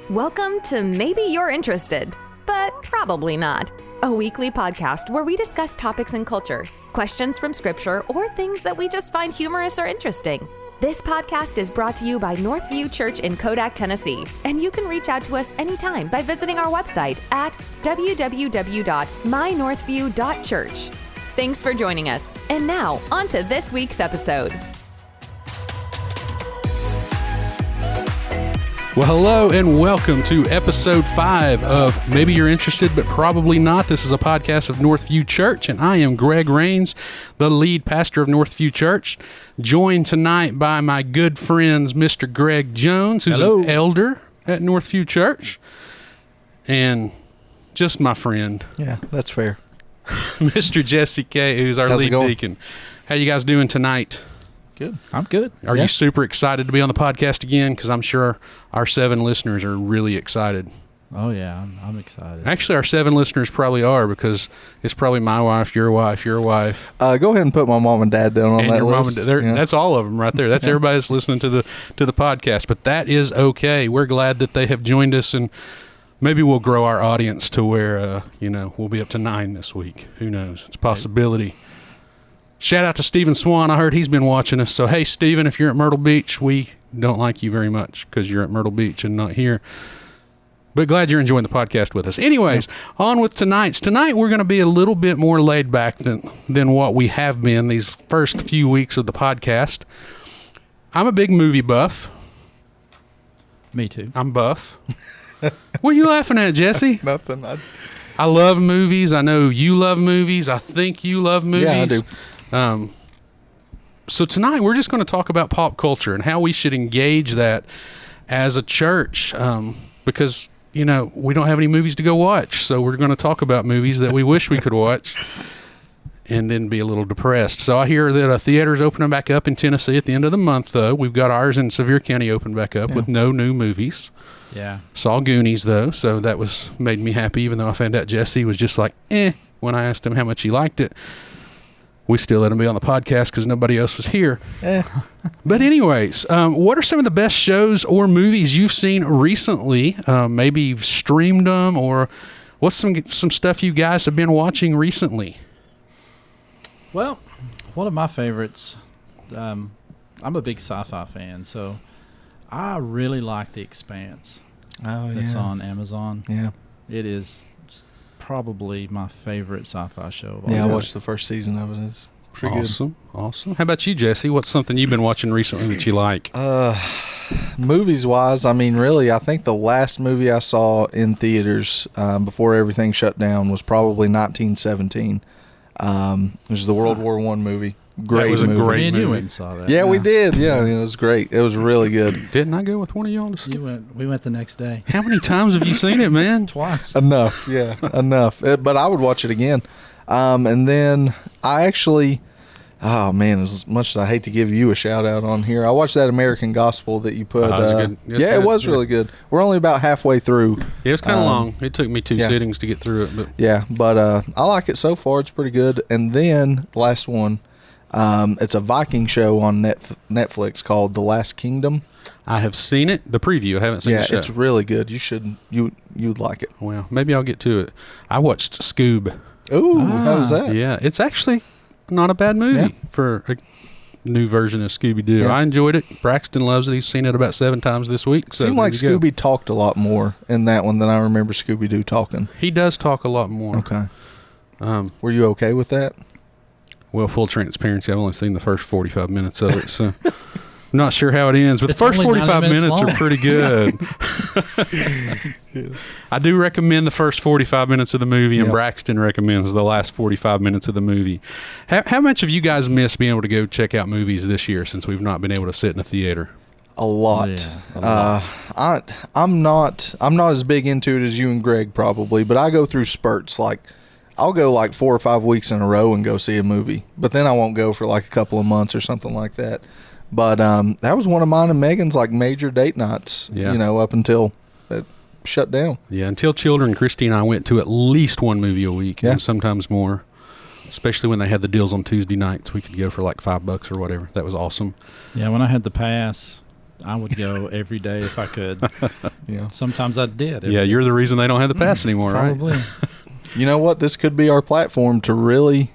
Welcome to Maybe You're Interested, but probably not. A weekly podcast where we discuss topics in culture, questions from scripture, or things that we just find humorous or interesting. This podcast is brought to you by Northview Church in Kodak, Tennessee, and you can reach out to us anytime by visiting our website at www.mynorthview.church. Thanks for joining us. And now, on to this week's episode. Well, hello and welcome to episode 5 of Maybe You're Interested, but Probably Not. This is a podcast of Northview Church, and I am Greg Rains, the lead pastor of Northview Church, joined tonight by my good friends, Mr. Greg Jones, who's an elder at Northview Church, and just my friend. Yeah, that's fair. Mr. Jesse K., who's our lead deacon. How you guys doing tonight? Good. I'm good. Are you super excited to be on the podcast again? Because I'm sure our 7 listeners are really excited. Oh, yeah. I'm excited. Actually, our 7 listeners probably are, because it's probably my wife, your wife. Go ahead and put my mom and dad down on that list. That's all of them right there. That's everybody that's listening to the podcast. But that is okay. We're glad that they have joined us, and maybe we'll grow our audience to where, we'll be up to 9 this week. Who knows? It's a possibility. Shout out to Stephen Swan. I heard he's been watching us. So, hey, Stephen, if you're at Myrtle Beach, we don't like you very much because you're at Myrtle Beach and not here. But glad you're enjoying the podcast with us. Anyways, on with tonight's. Tonight, we're going to be a little bit more laid back than what we have been these first few weeks of the podcast. I'm a big movie buff. Me too. I'm buff. What are you laughing at, Jesse? Nothing. I love movies. I know you love movies. I think you love movies. Yeah, I do. So tonight we're just going to talk about pop culture and how we should engage that as a church, because we don't have any movies to go watch, so we're going to talk about movies that we wish we could watch and then be a little depressed. So I hear that a theater's opening back up in Tennessee at the end of the month, though. We've got ours in Sevier County open back up with no new movies. Yeah. Saw Goonies, though, so that made me happy, even though I found out Jesse was just like, when I asked him how much he liked it. We still let him be on the podcast because nobody else was here. But anyways, what are some of the best shows or movies you've seen recently? Maybe you've streamed them, or what's some stuff you guys have been watching recently? Well, one of my favorites, I'm a big sci-fi fan, so I really like The Expanse. Oh, yeah. That's on Amazon. Yeah. It is probably my favorite sci-fi show of all Yeah, time. I watched the first season of it. It's pretty good. Awesome. How about you, Jesse? What's something you've been watching recently that you like? Movies-wise, really, I think the last movie I saw in theaters before everything shut down was probably 1917. It was the World War I movie. That was a movie. great Me and you movie. went and saw that. Yeah, we did. Yeah, it was great. It was really good. Didn't I go with one of y'all to see? We went the next day. How many times have you seen it, man? Twice. Enough, yeah, enough. But I would watch it again. And then I actually, as much as I hate to give you a shout out on here, I watched that American Gospel that you put. That was good. It was really good. We're only about halfway through. Yeah, it was kind of long. It took me 2 sittings to get through it. But I like it so far. It's pretty good. And then the last one, it's a Viking show on Netflix called The Last Kingdom. I have seen it, the preview. I haven't seen the show. Yeah, it's really good. You'd like it. Well, maybe I'll get to it. I watched Scoob. Ooh, how was that? Yeah, it's actually not a bad movie for a new version of Scooby-Doo. Yeah. I enjoyed it. Braxton loves it. He's seen it about 7 times this week. So Seemed like Scooby talked a lot more in that one than I remember Scooby-Doo talking. He does talk a lot more. Okay. Were you okay with that? Well, full transparency, I've only seen the first 45 minutes of it, so I'm not sure how it ends, but It's the first only 45 90 minutes long. are pretty good. I do recommend the first 45 minutes of the movie, and Braxton recommends the last 45 minutes of the movie. How much have you guys missed being able to go check out movies this year since we've not been able to sit in a theater? A lot. Yeah, a lot. I'm not as big into it as you and Greg probably, but I go through spurts. Like I'll go like 4 or 5 weeks in a row and go see a movie, but then I won't go for like a couple of months or something like that. But that was one of mine and Megan's like major date nights. Yeah. Up until it shut down. Yeah, until children, Christy and I went to at least one movie a week, and sometimes more. especially when they had the deals on Tuesday nights. We could go for like $5 or whatever. That was awesome. Yeah, when I had the pass, I would go every day if I could. Yeah. Sometimes I did. Yeah, you're the reason they don't have the pass anymore, Probably. right? You know what? This could be our platform to really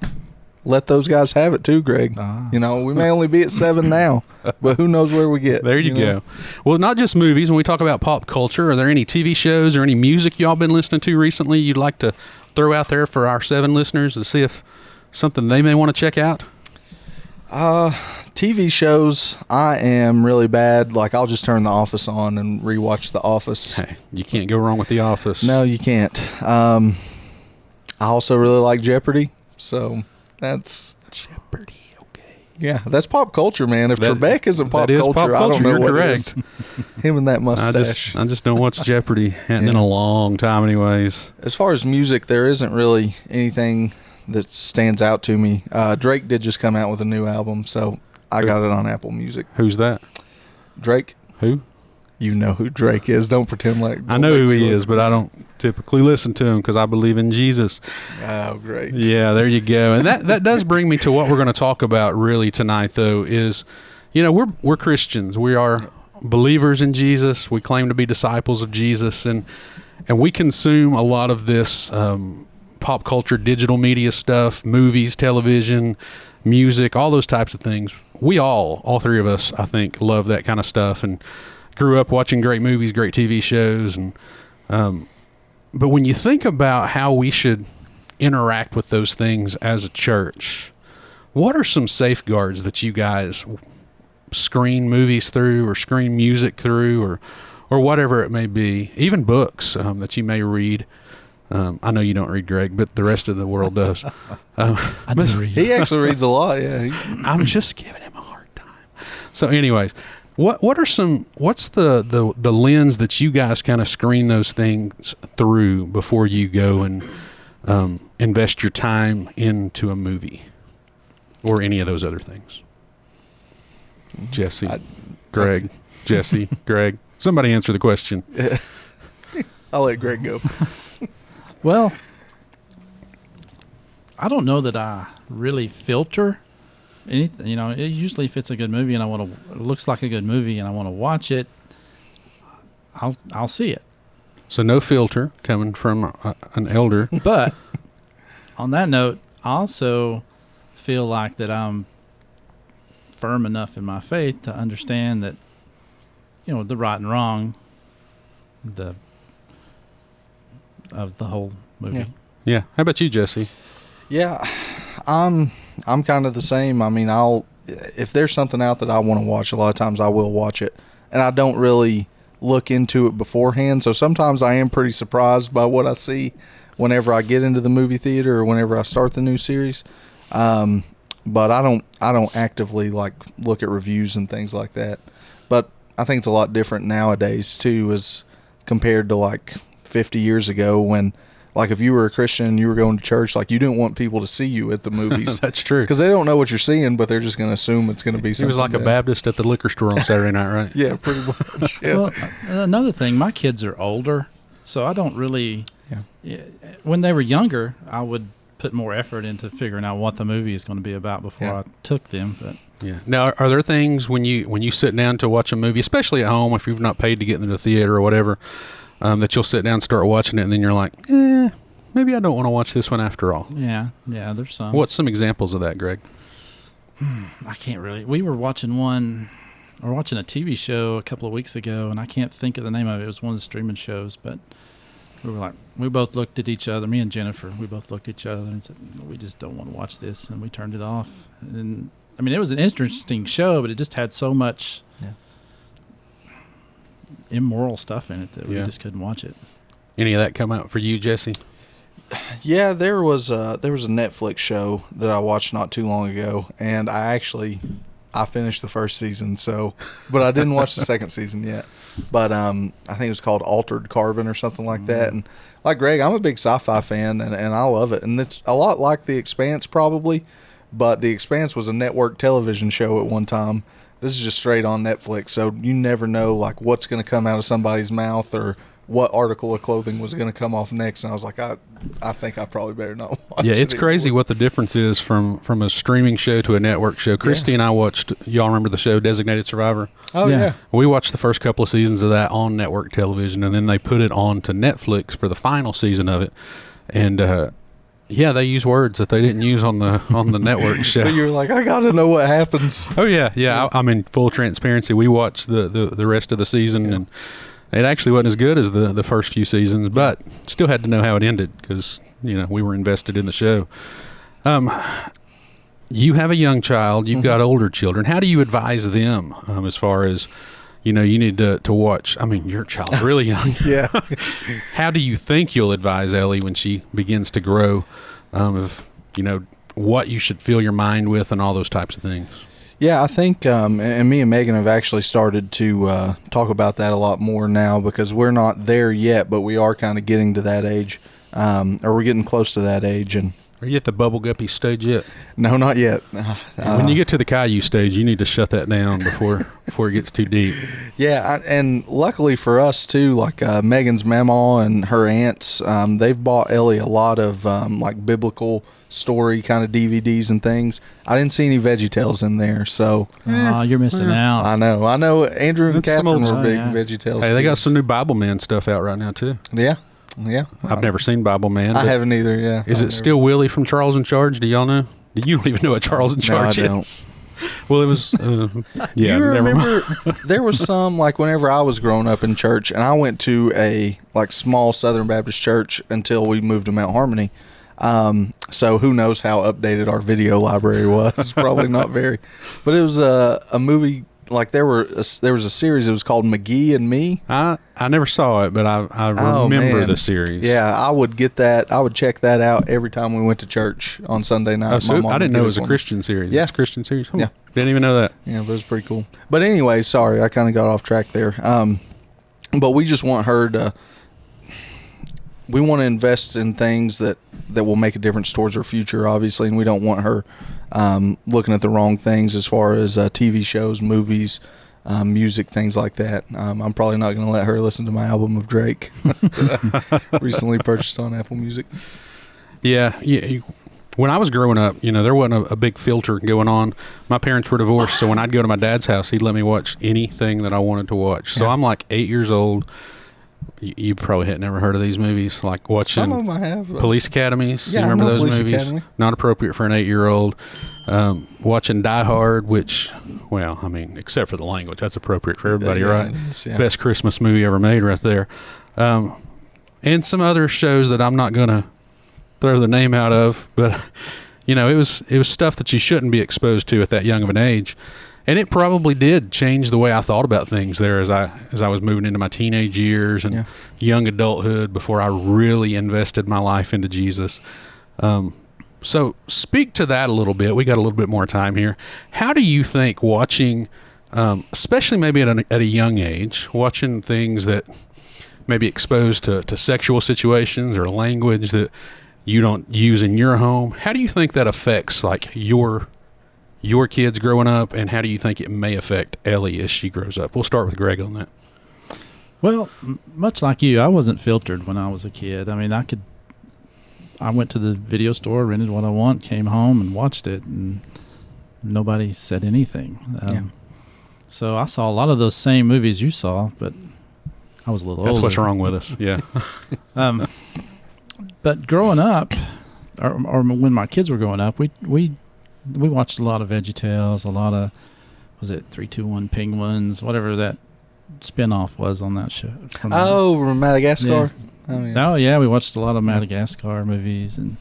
let those guys have it too, Greg. You know, we may only be at 7 now, but who knows where we get. There you know? go. Well, not just movies. When we talk about pop culture, are there any TV shows or any music y'all been listening to recently you'd like to throw out there for our 7 listeners to see if something they may want to check out? TV shows, I am really bad. Like, I'll just turn The Office on and rewatch The Office. Hey, you can't go wrong with The Office. No, you can't. I also really like Jeopardy, so that's Jeopardy. Okay. yeah, that's pop culture, man. If That- Trebek isn't pop that is culture, pop I don't culture. know You're what correct. it is. Him and that mustache. I just don't watch Jeopardy. Hadn't in a long time, anyways. As far as music, there isn't really anything that stands out to me. Drake did just come out with a new album, so I got it on Apple Music. Who's that? Drake, Who? you know who Drake is. Don't pretend like I know who he is, but I don't typically listen to him because I believe in Jesus. Oh, great. Yeah, there you go. And that does bring me to what we're going to talk about really tonight, though, is, you know, we're Christians. We are believers in Jesus. We claim to be disciples of Jesus, and we consume a lot of this pop culture, digital media stuff, movies, television, music, all those types of things. We all 3 of us, I think, love that kind of stuff and grew up watching great movies, great TV shows, and but when you think about how we should interact with those things as a church, what are some safeguards that you guys screen movies through or screen music through or whatever it may be, even books that you may read? I know you don't read, Greg, but the rest of the world does. I do read. He actually reads a lot, yeah. I'm just giving him a hard time. So anyways, what's the lens that you guys kind of screen those things through before you go and invest your time into a movie or any of those other things? Jesse, Greg, Jesse, Greg. Somebody answer the question. I'll let Greg go. Well, I don't know that I really filter anything. You know, usually if it's a good movie and it looks like a good movie and I want to watch it, I'll see it. So no filter coming from an elder. But on that note, I also feel like that I'm firm enough in my faith to understand that, you know, the right and wrong of the whole movie. Yeah. Yeah. How about you, Jesse? Yeah, I'm kind of the same. I mean, if there's something out that I want to watch, a lot of times I will watch it, and I don't really look into it beforehand. So sometimes I am pretty surprised by what I see whenever I get into the movie theater or whenever I start the new series. But I don't actively like look at reviews and things like that. But I think it's a lot different nowadays too, as compared to like 50 years ago when, like, if you were a Christian and you were going to church, like, you didn't want people to see you at the movies. That's true. Because they don't know what you're seeing, but they're just going to assume it's going to be He something. was like a Baptist at the liquor store on Saturday night, right? Yeah, pretty much. Yeah. Well, another thing, my kids are older, so I don't really. Yeah. When they were younger, I would put more effort into figuring out what the movie is going to be about before I took them. But yeah. Now, are there things when you sit down to watch a movie, especially at home, if you've not paid to get into the theater or whatever, that you'll sit down and start watching it, and then you're like, maybe I don't want to watch this one after all? yeah, there's some. What's some examples of that, Greg? I can't really. We were watching a TV show a couple of weeks ago, and I can't think of the name of it. It was one of the streaming shows, but we both looked at each other, me and Jennifer, we both looked at each other and said, we just don't want to watch this, and we turned it off. And I mean, it was an interesting show, but it just had so much immoral stuff in it that we just couldn't watch it. Any of that come out for you, Jesse? Yeah, there was a Netflix show that I watched not too long ago, and I finished the first season, but I didn't watch the second season yet. But I think it was called Altered Carbon or something like that. And like Greg, I'm a big sci-fi fan, and I love it. And it's a lot like The Expanse probably, but The Expanse was a network television show at one time. This is just straight on Netflix, so you never know like what's going to come out of somebody's mouth or what article of clothing was going to come off next, and I was like, I think I probably better not watch Yeah, it it's crazy anymore. what the difference is from a streaming show to a network show. Christy and I watched, y'all remember the show Designated Survivor? Oh, Yeah. yeah. We watched the first couple of seasons of that on network television, and then they put it on to Netflix for the final season of it. And yeah, they use words that they didn't use on the network show. But you were like, I got to know what happens. Oh yeah. I'm in full transparency. We watched the rest of the season, and it actually wasn't as good as the first few seasons, but still had to know how it ended because we were invested in the show. You have a young child. You've got older children. How do you advise them as far as you need to watch? I mean, your child's really young. Yeah. How do you think you'll advise Ellie when she begins to grow of what you should fill your mind with and all those types of things? Yeah, I think, and me and Megan have actually started to talk about that a lot more now because we're not there yet, but we are kind of getting to that age, or we're getting close to that age. And Are you at the bubble guppy stage yet? no, not yet. When you get to the Caillou stage, you need to shut that down before it gets too deep. Yeah, and luckily for us too, like Megan's mama and her aunts, they've bought Ellie a lot of like biblical story kind of DVDs and things. I didn't see any VeggieTales in there, so You're missing out. I know. Andrew and That's some Catherine old- were big yeah. VeggieTales. Hey, they got kids. some new Bible Man stuff out right now too. Yeah. I've never seen Bible Man. I but haven't either. Yeah. Is I've it still Willie from Charles in Charge? Do y'all know? You don't even know what Charles in No, I Charge don't. is. Well, it was. Yeah, you never mind. remember there was some like whenever I was growing up in church, and I went to a like small Southern Baptist church until we moved to Mount Harmony. So who knows how updated our video library was? Probably not very. But it was a movie. Like there was a series. It was called McGee and Me. I never saw it, but I Oh, remember man. the series. Yeah, I would get that. I would check that out every time we went to church on Sunday night. Oh, so My mom I didn't would know get it was a for me. Christian series. Yeah. It's a Christian series. Yeah. Didn't even know that. Yeah, but it was pretty cool. But anyway, sorry, I kind of got off track there. But we just want her to. We want to invest in things that will make a difference towards her future, obviously, and we don't want her looking at the wrong things as far as TV shows, movies, music, things like that. I'm probably not going to let her listen to my album of Drake that I recently purchased on Apple Music. Yeah. When I was growing up, there wasn't a big filter going on. My parents were divorced, so when I'd go to my dad's house, he'd let me watch anything that I wanted to watch. So Yeah. I'm like 8 years old. You probably had never heard of these movies, like watching Some of them I have. Police Academies. Yeah, You I remember know those Police movies? Academy. Not appropriate for an 8-year-old. Watching Die Hard, which, well, I mean, except for the language, that's appropriate for everybody, Yeah, right? it is, yeah. Best Christmas movie ever made, right there. And some other shows that I'm not going to throw the name out of, but it was stuff that you shouldn't be exposed to at that young of an age. And it probably did change the way I thought about things there as I was moving into my teenage years and young adulthood before I really invested my life into Jesus. So speak to that a little bit. We got a little bit more time here. How do you think watching, especially maybe at a young age, watching things that may be exposed to sexual situations or language that you don't use in your home, how do you think that affects like your kids growing up, and how do you think it may affect Ellie as she grows up? We'll start with Greg on that. Well, much like you, I wasn't filtered when I was a kid. I mean, I went to the video store, rented what I want, came home and watched it, and nobody said anything. So I saw a lot of those same movies you saw, but I was a little older. That's what's wrong with us. Yeah. But growing up, or when my kids were growing up, we watched a lot of VeggieTales, a lot of, was it 3-2-1 Penguins, whatever that spinoff was on that show. From Madagascar. Yeah. Oh, yeah. Oh yeah, we watched a lot of Madagascar movies, and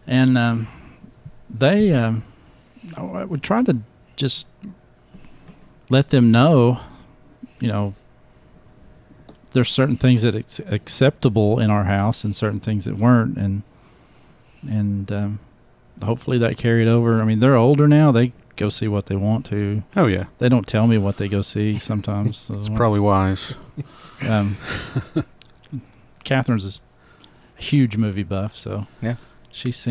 they I would try to just let them know, there's certain things that it's acceptable in our house and certain things that weren't, and hopefully that carried over. I mean, they're older now; they go see what they want to. Oh yeah. They don't tell me what they go see sometimes. So It's probably wise. Catherine's a huge movie buff, so Yeah. she's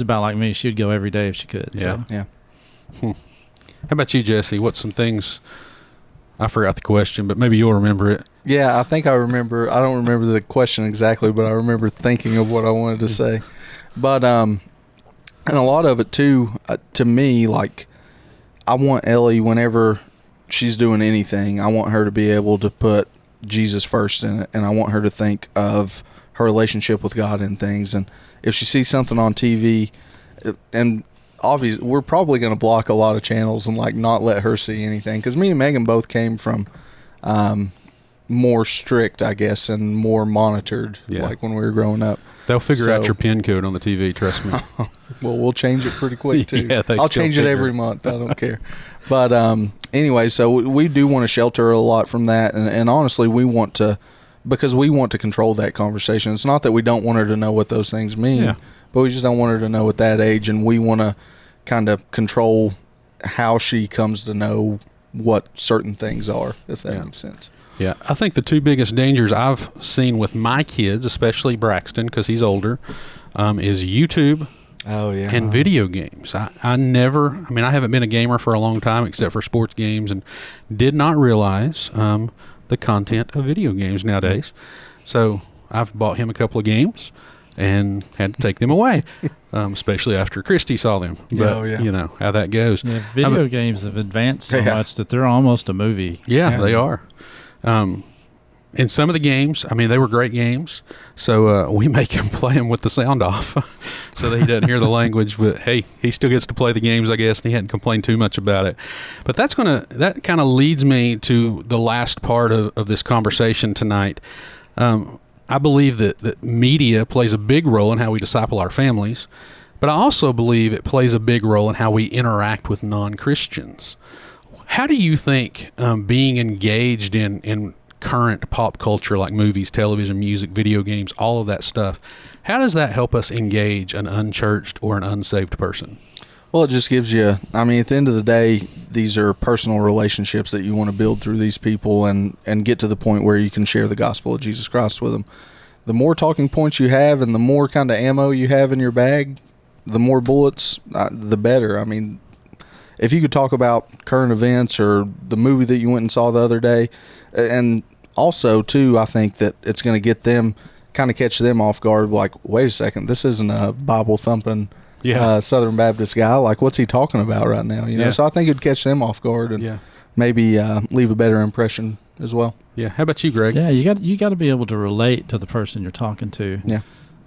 about like me. She'd go every day if she could. Yeah. So. Yeah. How about you, Jesse? What's some things I forgot the question, but maybe you'll remember it. Yeah, I think I remember. I don't remember the question exactly, but I remember thinking of what I wanted to say. But and a lot of it too, to me, like I want Ellie, whenever she's doing anything, I want her to be able to put Jesus first in it, and I want her to think of her relationship with God in things. And if she sees something on TV, and obviously we're probably going to block a lot of channels and like not let her see anything, because me and Megan both came from more strict, I guess, and more monitored, like when we were growing up. They'll figure out your PIN code on the TV, trust me. Well, we'll change it pretty quick too. Yeah, I'll change it every month. I don't care. But anyway, so we do want to shelter her a lot from that, and honestly, we want to, because we want to control that conversation. It's not that we don't want her to know what those things mean, but we just don't want her to know at that age, and we want to kind of control how she comes to know what certain things are, if that makes sense. Yeah, I think the two biggest dangers I've seen with my kids, especially Braxton, because he's older, is YouTube and video games. I haven't been a gamer for a long time except for sports games, and did not realize the content of video games nowadays. So I've bought him a couple of games and had to take them away, especially after Christy saw them. But you know how that goes. Yeah, video games have advanced so much that they're almost a movie. Yeah, they are. In some of the games, I mean, they were great games, so we make him play them with the sound off so that he doesn't hear the language. But hey, he still gets to play the games, I guess, and he hadn't complained too much about it. But that kind of leads me to the last part of this conversation tonight. I believe that media plays a big role in how we disciple our families, but I also believe it plays a big role in how we interact with non-Christians. How do you think being engaged in current pop culture like movies, television, music, video games, all of that stuff, how does that help us engage an unchurched or an unsaved person? Well, it just gives you, I mean, at the end of the day, these are personal relationships that you want to build through these people and get to the point where you can share the gospel of Jesus Christ with them. The more talking points you have and the more kind of ammo you have in your bag, the more bullets, the better. I mean, if you could talk about current events or the movie that you went and saw the other day, and also, too, I think that it's going to get them, kind of catch them off guard, like, wait a second, this isn't a Bible-thumping Southern Baptist guy. Like, what's he talking about right now? You know, so I think it'd catch them off guard and maybe leave a better impression as well. Yeah. How about you, Greg? Yeah, you got to be able to relate to the person you're talking to. Yeah.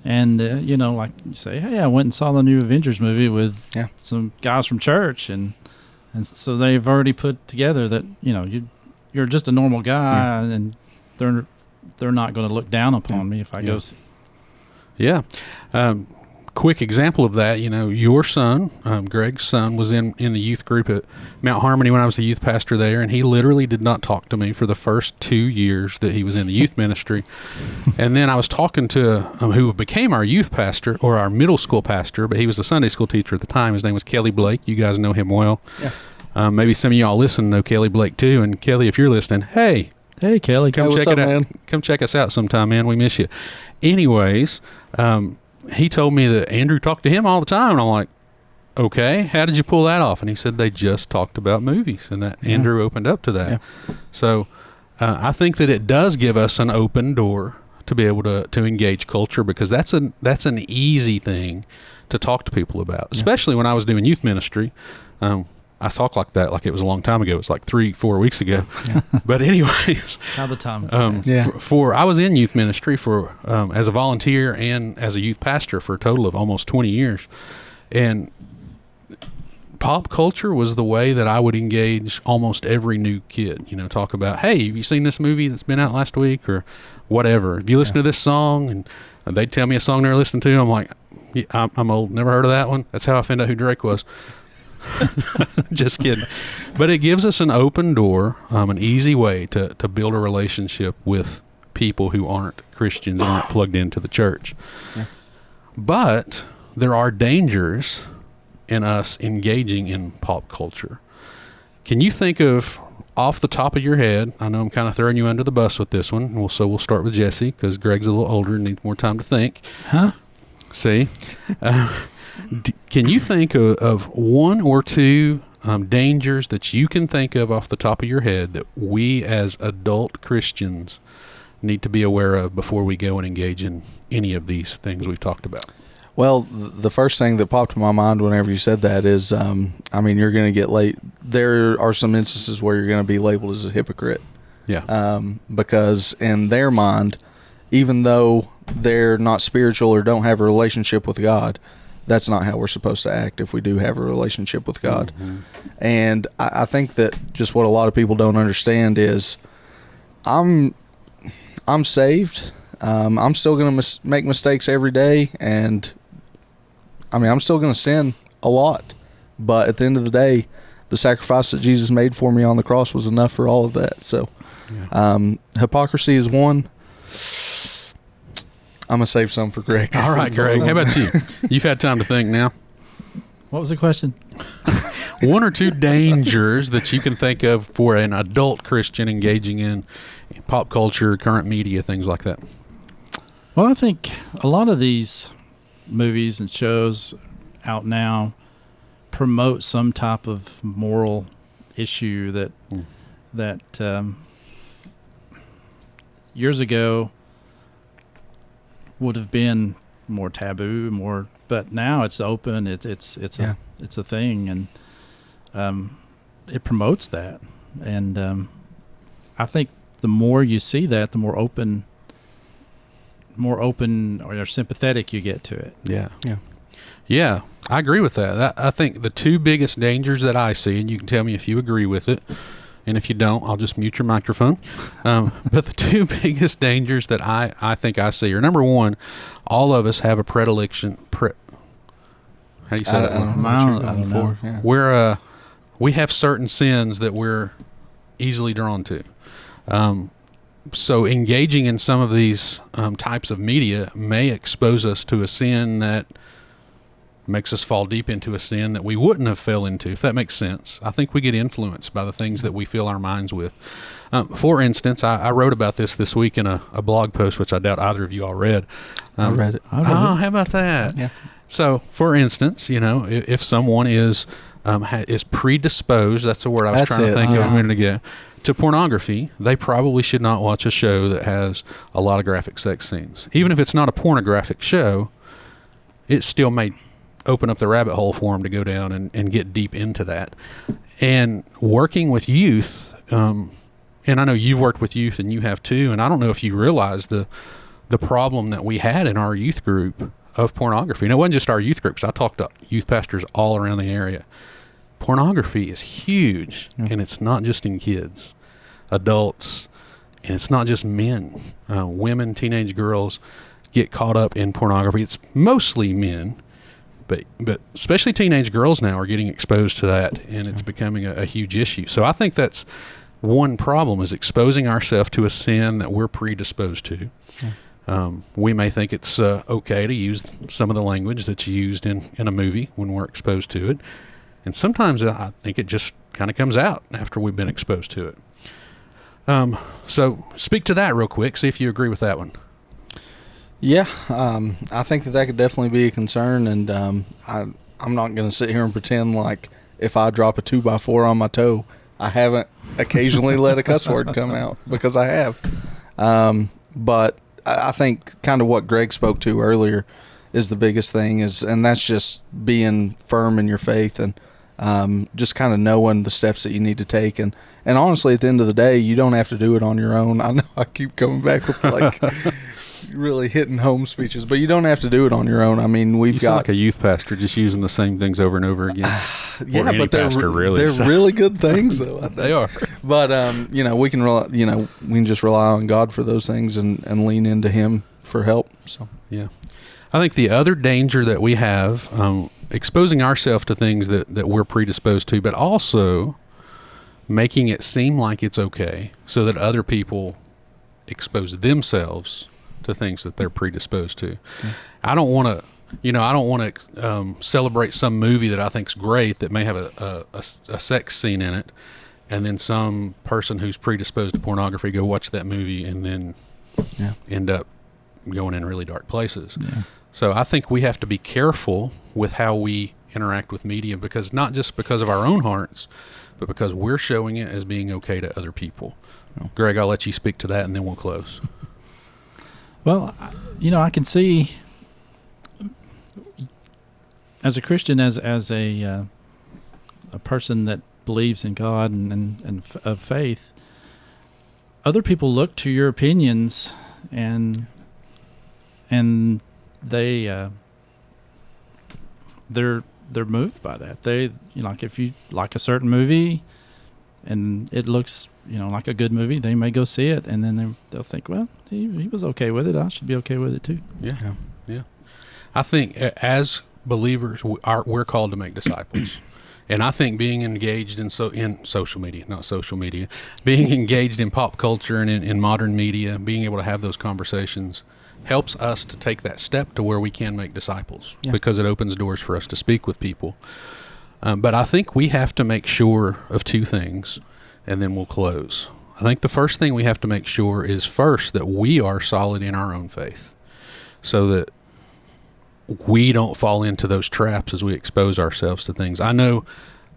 And, you know, like you say, hey, I went and saw the new Avengers movie with some guys from church. And so they've already put together that, you know, you're just a normal guy and they're not going to look down upon me if I go see. Yeah. Quick example of that, you know, your son, Greg's son, was in the youth group at Mount Harmony when I was the youth pastor there, and he literally did not talk to me for the first 2 years that he was in the youth ministry. And then I was talking to who became our youth pastor, or our middle school pastor, but he was a Sunday school teacher at the time. His name was Kelly Blake. You guys know him well. Yeah. Maybe some of y'all listen know Kelly Blake too. And Kelly, if you're listening, hey Kelly, come check it out. Man? Come check us out sometime, man. We miss you. Anyways, he told me that Andrew talked to him all the time, and I'm like, okay, how did you pull that off? And he said they just talked about movies, and that Andrew opened up to that. Yeah. So I think that it does give us an open door to be able to engage culture, because that's an easy thing to talk to people about, especially when I was doing youth ministry. I talk like that like it was a long time ago. It was like 3-4 weeks ago. Yeah. But anyways, how the time I was in youth ministry for as a volunteer and as a youth pastor for a total of almost 20 years. And pop culture was the way that I would engage almost every new kid, you know, talk about, hey, have you seen this movie that's been out last week or whatever? Have you listened to this song? And they'd tell me a song they're listening to. I'm like, I'm old, never heard of that one. That's how I found out who Drake was. Just kidding. But it gives us an open door, an easy way to build a relationship with people who aren't Christians, aren't plugged into the church. Yeah. But there are dangers in us engaging in pop culture. Can you think of, off the top of your head, I know I'm kind of throwing you under the bus with this one, so we'll start with Jesse, because Greg's a little older and needs more time to think. Huh? See? Can you think of one or two dangers that you can think of off the top of your head that we as adult Christians need to be aware of before we go and engage in any of these things we've talked about? Well, the first thing that popped in my mind whenever you said that is, you're going to get late. There are some instances where you're going to be labeled as a hypocrite. Yeah. Because in their mind, even though they're not spiritual or don't have a relationship with God, that's not how we're supposed to act if we do have a relationship with God. Mm-hmm. And I think that just what a lot of people don't understand is I'm saved. I'm still going to make mistakes every day, and I'm still going to sin a lot. But at the end of the day, the sacrifice that Jesus made for me on the cross was enough for all of that. So hypocrisy is one. I'm going to save some for Greg. All right, Greg. How about you? You've had time to think now. What was the question? One or two dangers that you can think of for an adult Christian engaging in pop culture, current media, things like that. Well, I think a lot of these movies and shows out now promote some type of moral issue that years ago would have been more taboo, but now it's open. It's a thing, and it promotes that. And I think the more you see that, the more open or sympathetic you get to it. Yeah. I agree with that. I think the two biggest dangers that I see, and you can tell me if you agree with it, and if you don't, I'll just mute your microphone. But the two biggest dangers that I think I see are, number one, all of us have a predilection. How do you say that? I don't know. Yeah. We have certain sins that we're easily drawn to. So engaging in some of these types of media may expose us to a sin that makes us fall deep into a sin that we wouldn't have fell into, if that makes sense. I think we get influenced by the things that we fill our minds with. For instance, I wrote about this week in a blog post, which I doubt either of you all read. I read it. How about that? Yeah. So, for instance, if someone is predisposed, that's the word I was trying to think of a minute ago, to pornography, they probably should not watch a show that has a lot of graphic sex scenes. Even if it's not a pornographic show, it still may open up the rabbit hole for them to go down and get deep into that. And working with youth, and I know you've worked with youth and you have too, and I don't know if you realize the problem that we had in our youth group of pornography. And it wasn't just our youth groups. I talked to youth pastors all around the area. Pornography is huge, and it's not just in kids, adults, and it's not just men. Women, teenage girls get caught up in pornography. It's mostly men, but especially teenage girls now are getting exposed to that, and it's becoming a huge issue. So I think that's one problem, is exposing ourselves to a sin that we're predisposed to. We may think it's okay to use some of the language that's used in a movie when we're exposed to it. And sometimes I think it just kind of comes out after we've been exposed to it. So speak to that real quick. See if you agree with that one. Yeah, I think that could definitely be a concern, and I'm not going to sit here and pretend like if I drop a 2x4 on my toe, I haven't occasionally let a cuss word come out, because I have. But I think kind of what Greg spoke to earlier is the biggest thing, and that's just being firm in your faith and just kind of knowing the steps that you need to take. And honestly, at the end of the day, you don't have to do it on your own. I know I keep coming back with like really hitting home speeches, but you don't have to do it on your own. I mean, we've got like a youth pastor just using the same things over and over again. Yeah, but they're really, really good things, though. I think. They are. But we can just rely on God for those things and lean into Him for help. So yeah, I think the other danger that we have, exposing ourselves to things that we're predisposed to, but also making it seem like it's okay so that other people expose themselves to things that they're predisposed to. Yeah. I don't want to celebrate some movie that I think's great that may have a sex scene in it, and then some person who's predisposed to pornography go watch that movie and then end up going in really dark places. Yeah. So I think we have to be careful with how we interact with media, because not just because of our own hearts, but because we're showing it as being okay to other people. Greg, I'll let you speak to that, and then we'll close. Well, I can see as a Christian, as a person that believes in God and of faith, other people look to your opinions and they're moved by that. They, like if you like a certain movie and it looks, like a good movie, they may go see it, and then they'll think, well, he was okay with it. I should be okay with it too. Yeah. I think as believers, we're called to make disciples. And I think being engaged in social media, not social media, being engaged in pop culture and in modern media, being able to have those conversations helps us to take that step to where we can make disciples, because it opens doors for us to speak with people. But I think we have to make sure of two things, and then we'll close. I think the first thing we have to make sure is first that we are solid in our own faith, so that we don't fall into those traps as we expose ourselves to things. I know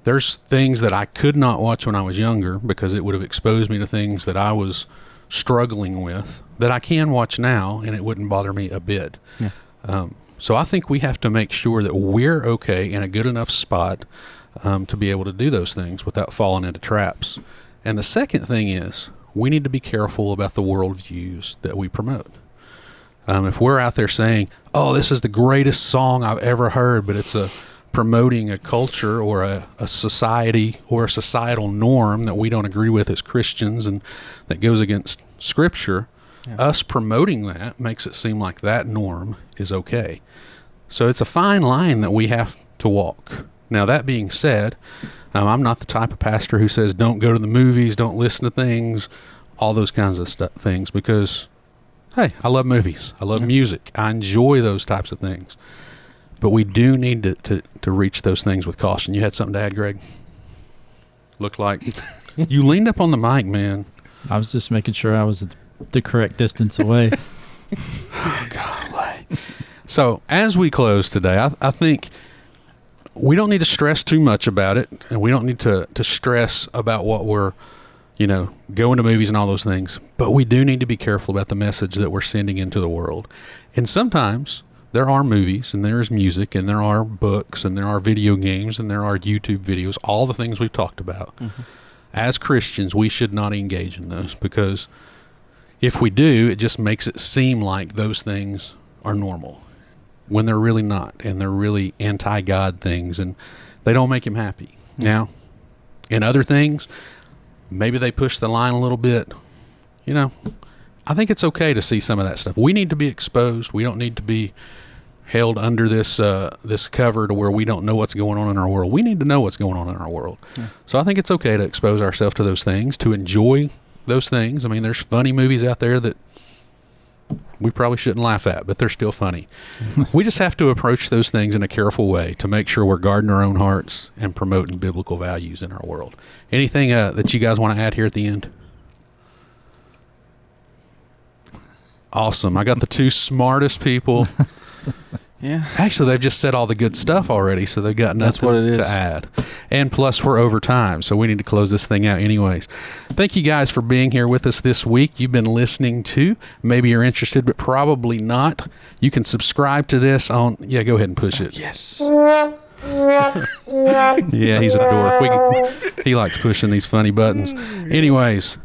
there's things that I could not watch when I was younger because it would have exposed me to things that I was struggling with that I can watch now, and it wouldn't bother me a bit. So I think we have to make sure that we're okay in a good enough spot to be able to do those things without falling into traps. And the second thing is we need to be careful about the worldviews that we promote. If we're out there saying, oh, this is the greatest song I've ever heard, but it's promoting a culture or a society or a societal norm that we don't agree with as Christians and that goes against Scripture, us promoting that makes it seem like that norm is okay. So it's a fine line that we have to walk. Now, that being said, I'm not the type of pastor who says don't go to the movies, don't listen to things, all those kinds of things, because hey, I love movies. I love music. I enjoy those types of things. But we do need to reach those things with caution. You had something to add, Greg? Looked like you leaned up on the mic, man. I was just making sure I was the correct distance away. Oh, golly. So as we close today, I think we don't need to stress too much about it, and we don't need to stress about what we're going to movies and all those things. But we do need to be careful about the message that we're sending into the world. And sometimes there are movies, and there is music, and there are books, and there are video games, and there are YouTube videos, all the things we've talked about. Mm-hmm. As Christians, we should not engage in those, because if we do, it just makes it seem like those things are normal when they're really not, and they're really anti-God things, and they don't make him happy. Mm-hmm. Now, in other things, maybe they push the line a little bit. I think it's okay to see some of that stuff. We need to be exposed. We don't need to be held under this cover to where we don't know what's going on in our world. We need to know what's going on in our world. Yeah. So I think it's okay to expose ourselves to those things, to enjoy those things. I mean, there's funny movies out there that we probably shouldn't laugh at, but they're still funny. We just have to approach those things in a careful way to make sure we're guarding our own hearts and promoting biblical values in our world. Anything that you guys want to add here at the end? Awesome. I got the two smartest people. Yeah. Actually, they've just said all the good stuff already, so they've got nothing to add. And plus, we're over time, so we need to close this thing out anyways. Thank you guys for being here with us this week. You've been listening to Maybe You're Interested, but Probably Not. You can subscribe to this on... Yeah, go ahead and push it. Yes. Yeah, he's a dork. He likes pushing these funny buttons. Anyways.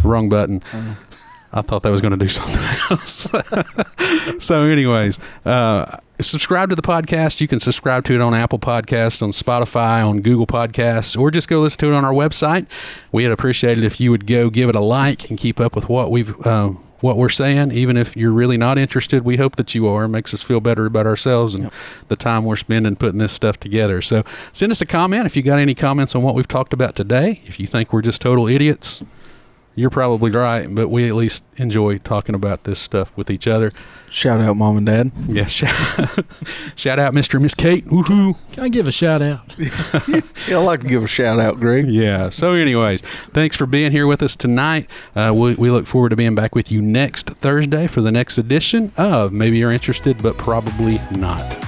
Wrong button. I thought that was going to do something else. So anyways, subscribe to the podcast. You can subscribe to it on Apple Podcasts, on Spotify, on Google Podcasts, or just go listen to it on our website. We'd appreciate it if you would go give it a like and keep up with what we're saying. Even if you're really not interested, we hope that you are. It makes us feel better about ourselves and the time we're spending putting this stuff together. So send us a comment if you got any comments on what we've talked about today. If you think we're just total idiots, you're probably right, but we at least enjoy talking about this stuff with each other. Shout out, Mom and Dad. Yeah, shout out, Mr. and Miss Kate. Woohoo! Can I give a shout out? Yeah, I'd like to give a shout out, Greg. Yeah. So, anyways, thanks for being here with us tonight. We look forward to being back with you next Thursday for the next edition of Maybe You're Interested, but Probably Not.